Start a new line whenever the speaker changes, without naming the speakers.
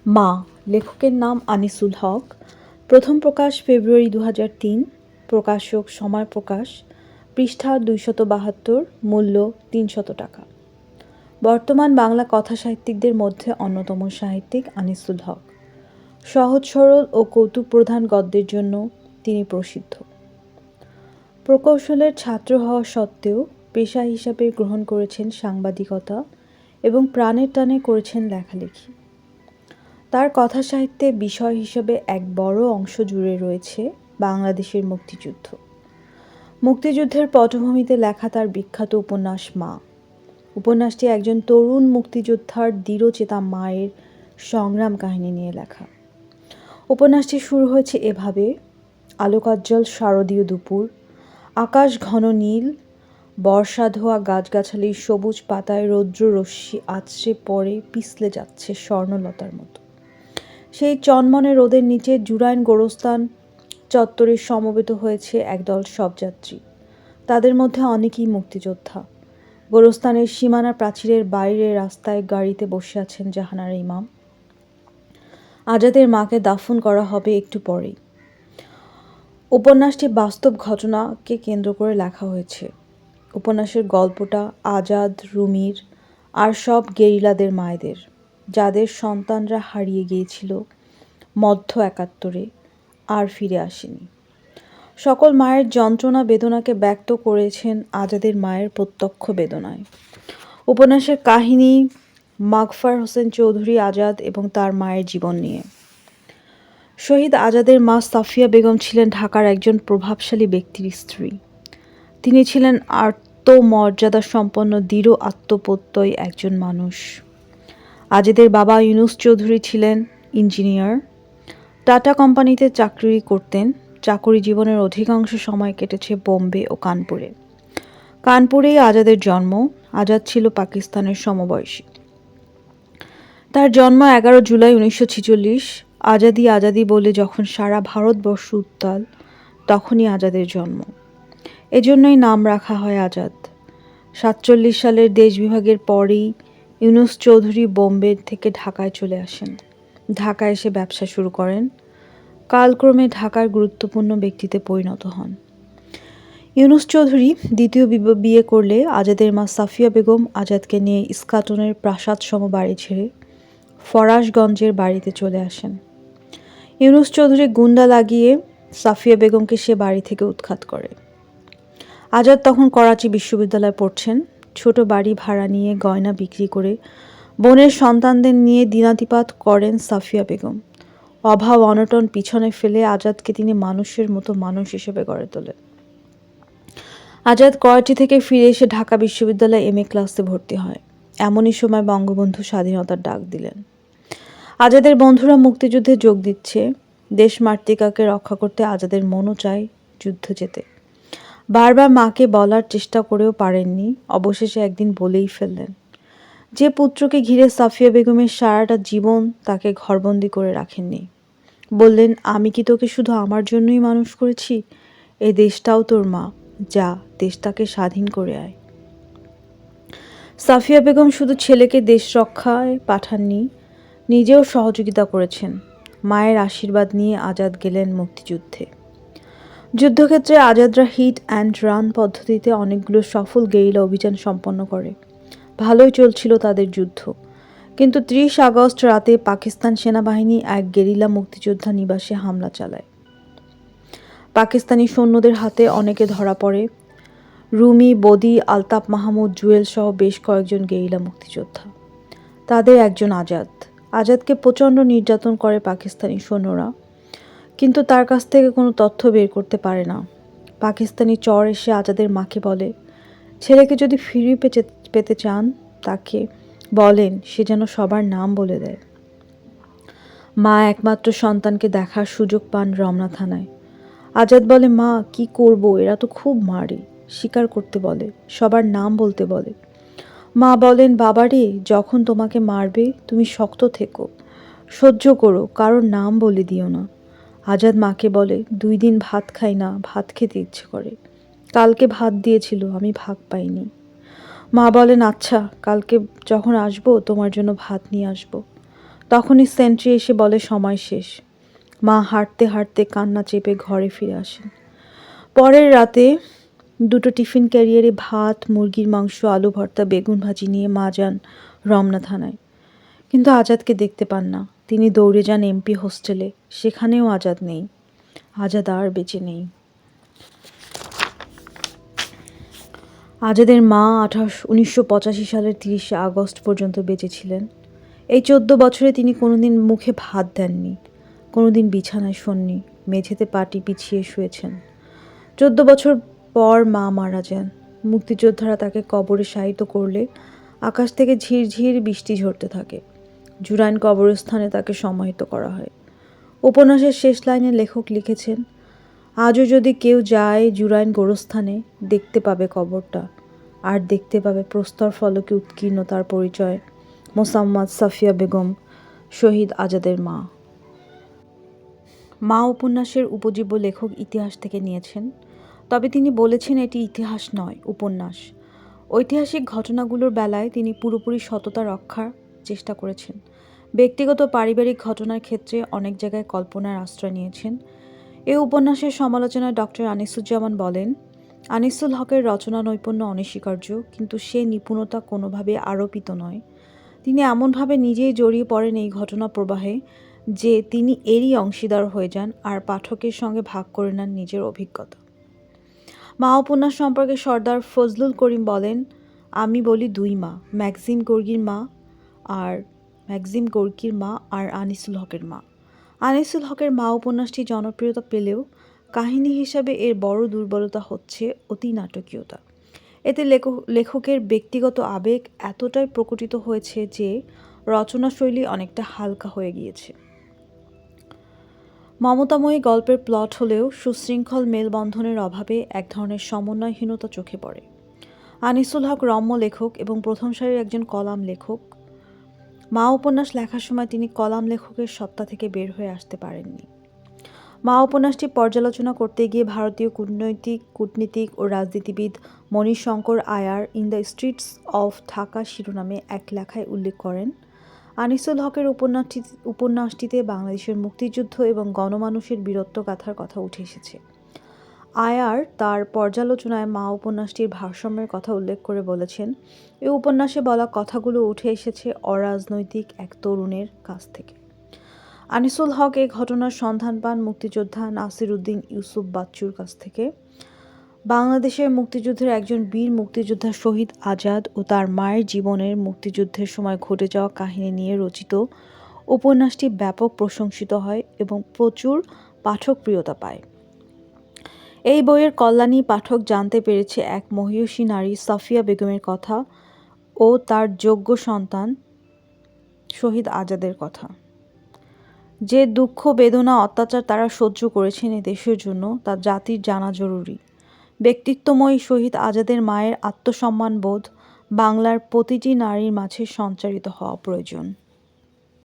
মা, লেখকের নাম আনিসুল হক। প্রথম প্রকাশ ফেব্রুয়ারি ২০০৩। প্রকাশক সময় প্রকাশ। পৃষ্ঠা ২৭২, মূল্য ৩০০ টাকা। বর্তমান বাংলা কথা সাহিত্যিকদের মধ্যে অন্যতম সাহিত্যিক আনিসুল হক। সহজ সরল ও কৌতুকপ্রধান গদ্যের জন্য তিনি প্রসিদ্ধ। প্রকৌশলের ছাত্র হওয়া সত্ত্বেও পেশা হিসাবে গ্রহণ করেছেন সাংবাদিকতা এবং প্রাণের টানে করেছেন লেখালেখি। তার কথা সাহিত্যে বিষয় হিসেবে এক বড় অংশ জুড়ে রয়েছে বাংলাদেশের মুক্তিযুদ্ধ। মুক্তিযুদ্ধের পটভূমিতে লেখা তার বিখ্যাত উপন্যাস মা। উপন্যাসটি একজন তরুণ মুক্তিযোদ্ধার দৃঢ়চেতা মায়ের সংগ্রাম কাহিনী নিয়ে লেখা। উপন্যাসটি শুরু হয়েছে এভাবে: আলোকোজ্জ্বল শারদীয় দুপুর, আকাশ ঘন নীল, বর্ষা ধোয়া গাছগাছালির সবুজ পাতায় রৌদ্ররশ্মি আছড়ে পড়ে পিছলে যাচ্ছে স্বর্ণলতার মতো। সেই চনমনে রোদের নিচে জুরাইন গোরস্তান চত্বরে সমবেত হয়েছে একদল শবযাত্রী। তাদের মধ্যে অনেকেই মুক্তিযোদ্ধা। গোরস্তানের সীমানা প্রাচীরের বাইরে রাস্তায় গাড়িতে বসে আছেন জাহানারা ইমাম। আজাদের মাকে দাফন করা হবে একটু পরেই। উপন্যাসটি বাস্তব ঘটনাকে কেন্দ্র করে লেখা হয়েছে। উপন্যাসের গল্পটা আজাদ, রুমির আর সব গেরিলাদের মায়েদের, যাদের সন্তানরা হারিয়ে গিয়েছিল মধ্য ৭১-এ আর ফিরে আসেনি। সকল মায়ের যন্ত্রণা বেদনাকে ব্যক্ত করেছেন আজাদের মায়ের প্রত্যক্ষ বেদনায়। উপন্যাসের কাহিনী মাগফার হোসেন চৌধুরী আজাদ এবং তার মায়ের জীবন নিয়ে। শহীদ আজাদের মা সাফিয়া বেগম ছিলেন ঢাকার একজন প্রভাবশালী ব্যক্তির স্ত্রী। তিনি ছিলেন আত্মমর্যাদা সম্পন্ন দৃঢ় আত্মপ্রত্যয়ী একজন মানুষ। আজাদের বাবা ইউনুস চৌধুরী ছিলেন ইঞ্জিনিয়ার। টাটা কোম্পানিতে চাকরি করতেন। চাকরি জীবনের অধিকাংশ সময় কেটেছে বোম্বে ও কানপুরে। কানপুরেই আজাদের জন্ম। আজাদ ছিল পাকিস্তানের সমবয়সী। তার জন্ম ১১ জুলাই ১৯৪৬। আজাদি আজাদি বলে যখন সারা ভারতবর্ষ উত্তাল, তখনই আজাদের জন্ম। এজন্যই নাম রাখা হয় আজাদ। ৪৭ সালের দেশ বিভাগের পরেই ইউনুস চৌধুরী বোম্বে থেকে ঢাকায় চলে আসেন। ঢাকায় এসে ব্যবসা শুরু করেন। কালক্রমে ঢাকার গুরুত্বপূর্ণ ব্যক্তিতে পরিণত হন। ইউনুস চৌধুরী দ্বিতীয় বিয়ে করলে আজাদের মা সাফিয়া বেগম আজাদকে নিয়ে ইস্কাটনের প্রাসাদসম বাড়ি ছেড়ে ফরাশগঞ্জের বাড়িতে চলে আসেন। ইউনুস চৌধুরী গুন্ডা লাগিয়ে সাফিয়া বেগমকে সে বাড়ি থেকে উৎখাত করে। আজাদ তখন করাচি বিশ্ববিদ্যালয়ে পড়ছেন। ছোট বাড়ি ভাড়া নিয়ে গয়না বিক্রি করে বোনের সন্তানদের নিয়ে দিনাতিপাত করেন সাফিয়া বেগম। অভাব অনটন পিছনে ফেলে আজাদকে তিনি মানুষের মতো মানুষ হিসেবে গড়ে তোলেন। আজাদ করাচি থেকে ফিরে এসে ঢাকা বিশ্ববিদ্যালয়ে MA ক্লাসে ভর্তি হয়। এমনই সময় বঙ্গবন্ধু স্বাধীনতার ডাক দিলেন। আজাদের বন্ধুরা মুক্তিযুদ্ধে যোগ দিচ্ছে। দেশমাতৃকাকে রক্ষা করতে আজাদের মনও চায় যুদ্ধে যেতে। বারবার মাকে বলার চেষ্টা করেও পারেননি। অবশেষে একদিন বলেই ফেললেন। যে পুত্রকে ঘিরে সাফিয়া বেগমের সারাটা জীবন তাকে ঘরবন্দি করে রাখেননি। বললেন, আমি কি তোকে শুধু আমার জন্যই মানুষ করেছি? এই দেশটাও তোর মা, যা দেশটাকে স্বাধীন করে আয়। সাফিয়া বেগম শুধু ছেলেকে দেশ রক্ষায় পাঠাননি, নিজেও সহযোগিতা করেছেন। মায়ের আশীর্বাদ নিয়ে আজাদ গেলেন মুক্তিযুদ্ধে। যুদ্ধক্ষেত্রে আজাদরা হিট অ্যান্ড রান পদ্ধতিতে অনেকগুলো সফল গেরিলা অভিযান সম্পন্ন করে। ভালোই চলছিল তাদের যুদ্ধ। কিন্তু ৩০ আগস্ট রাতে পাকিস্তান সেনাবাহিনী এক গেরিলা মুক্তিযোদ্ধা নিবাসে হামলা চালায়। পাকিস্তানি সৈন্যদের হাতে অনেকে ধরা পড়ে। রুমি, বদি, আলতাফ মাহমুদ, জুয়েল সহ বেশ কয়েকজন গেরিলা মুক্তিযোদ্ধা। তাদের একজন আজাদ। আজাদকে প্রচণ্ড নির্যাতন করে পাকিস্তানি সৈন্যরা, কিন্তু তার কাছ থেকে কোনো তথ্য বের করতে পারে না। পাকিস্তানি চর এসে আজাদের মাকে বলে, ছেলেকে যদি ফিরিয়ে পেতে চান তাকে বলেন সে যেন সবার নাম বলে দেয়। মা একমাত্র সন্তানকে দেখার সুযোগ পান রমনা থানায়। আজাদ বলে, মা কি করব, এরা তো খুব মারে, স্বীকার করতে বলে, সবার নাম বলতে বলে। মা বলেন, বাবারে, যখন তোমাকে মারবে তুমি শক্ত থেকো, সহ্য করো, কারোর নাম বলে দিও না। আজাদ মাকে বলে, 2 দিন ভাত খাই না, ভাত খেতে ইচ্ছে করে। কালকে ভাত দিয়েছিল, আমি ভাগ পাইনি। মা বলেন, আচ্ছা, কালকে যখন আসবো তোমার জন্য ভাত নিয়ে আসবো। তখনই সেন্ট্রি এসে বলে সময় শেষ। মা হাঁটতে হাঁটতে কান্না চেপে ঘরে ফিরে আসেন। পরের রাতে দুটো টিফিন ক্যারিয়ারে ভাত, মুরগির মাংস, আলু ভর্তা, বেগুন ভাজি নিয়ে মা যান রমনা থানায়। কিন্তু আজাদকে দেখতে পান না। তিনি দৌড়ে যান এমপি হোস্টেলে। সেখানেও আজাদ নেই। আজাদ আর বেঁচে নেই। আজাদের মা 1985 সালের 30শে আগস্ট পর্যন্ত বেঁচে ছিলেন। এই 14 বছরে তিনি কোনোদিন মুখে ভাত দেননি, কোনোদিন বিছানায় শোননি, মেঝেতে পাটি পিছিয়ে শুয়েছেন। 14 বছর পর মা মারা যান। মুক্তিযোদ্ধারা তাকে কবরে শায়িত করলে আকাশ থেকে ঝিরঝির বৃষ্টি ঝরতে থাকে। জুরাইন কবরস্থানে তাকে সমাহিত করা হয়। উপন্যাসের শেষ লাইনে লেখক লিখেছেন, আজও যদি কেউ যায় জুরাইন গোরস্থানে, দেখতে পাবে কবরটা, আর দেখতে পাবে প্রস্তর ফলকে উৎকীর্ণ তার পরিচয়, মোসাম্মদ সাফিয়া বেগম, শহীদ আজাদের মা। মা উপন্যাসের উপজীব্য লেখক ইতিহাস থেকে নিয়েছেন, তবে তিনি বলেছেন এটি ইতিহাস নয়, উপন্যাস। ঐতিহাসিক ঘটনাগুলোর বেলায় তিনি পুরোপুরি সততা রক্ষার চেষ্টা করেছেন। ব্যক্তিগত পারিবারিক ঘটনার ক্ষেত্রে অনেক জায়গায় কল্পনার আশ্রয় নিয়েছেন। এই উপন্যাসের সমালোচনায় ডক্টর আনিসুজ্জামান বলেন, আনিসুল হকের রচনা নৈপুণ্য অনস্বীকার্য, কিন্তু সে নিপুণতা কোনোভাবে আরোপিত নয়। তিনি এমনভাবে নিজেই জড়িয়ে পড়েন এই ঘটনা প্রবাহে যে তিনি এরই অংশীদার হয়ে যান আর পাঠকের সঙ্গে ভাগ করে নেন নিজের অভিজ্ঞতা। মা উপন্যাস সম্পর্কে সর্দার ফজলুল করিম বলেন, আমি বলি দুই মা, ম্যাক্সিম গোর্কির মা আর আনিসুল হকের মা। আনিসুল হকের মা উপন্যাসটি জনপ্রিয়তা পেলেও কাহিনী হিসাবে এর বড় দুর্বলতা হচ্ছে অতি নাটকীয়তা। এতে লেখকের ব্যক্তিগত আবেগ এতটাই প্রকটিত হয়েছে যে রচনাশৈলী অনেকটা হালকা হয়ে গিয়েছে। মমতাময়ী গল্পের প্লট হলেও সুশৃঙ্খল মেলবন্ধনের অভাবে এক ধরনের সমন্বয়হীনতা চোখে পড়ে। আনিসুল হক রম্য লেখক এবং প্রথম সারির একজন কলাম লেখক। মা উপন্যাস লেখার সময় তিনি কলাম লেখকের সত্তা থেকে বের হয়ে আসতে পারেননি। মা উপন্যাসটি পর্যালোচনা করতে গিয়ে ভারতীয় কূটনীতিক ও রাজনীতিবিদ Manishankar Aiyar in the streets of Dhaka শিরোনামে এক লেখায় উল্লেখ করেন, আনিসুল হকের উপন্যাসটিতে বাংলাদেশের মুক্তিযুদ্ধ এবং গণমানুষের বীরত্বগাথার কথা উঠে এসেছে। আয়ার তার পর্যালোচনায় মা উপন্যাসটির ভারসাম্যের কথা উল্লেখ করে বলেছেন, এই উপন্যাসে বলা কথাগুলো উঠে এসেছে অরাজনৈতিক এক তরুণের কাছ থেকে। আনিসুল হক এই ঘটনার সন্ধান পান মুক্তিযোদ্ধা নাসির উদ্দিন ইউসুফ বাচ্চুর কাছ থেকে। বাংলাদেশের মুক্তিযুদ্ধের একজন বীর মুক্তিযোদ্ধা শহীদ আজাদ ও তার মায়ের জীবনের মুক্তিযুদ্ধের সময় ঘটে যাওয়া কাহিনী নিয়ে রচিত উপন্যাসটি ব্যাপক প্রশংসিত হয় এবং প্রচুর পাঠকপ্রিয়তা পায়। এই বইয়ের কল্যাণী পাঠক জানতে পেরেছে এক মহিয়সী নারী সাফিয়া বেগমের কথা ও তার যোগ্য সন্তান শহীদ আজাদের কথা। যে দুঃখ, বেদনা, অত্যাচার তারা সহ্য করেছেন এ দেশের জন্য, তা জাতির জানা জরুরি। ব্যক্তিত্বময়ী শহীদ আজাদের মায়ের আত্মসম্মানবোধ বাংলার প্রতিটি নারীর মাঝে সঞ্চারিত হওয়া প্রয়োজন।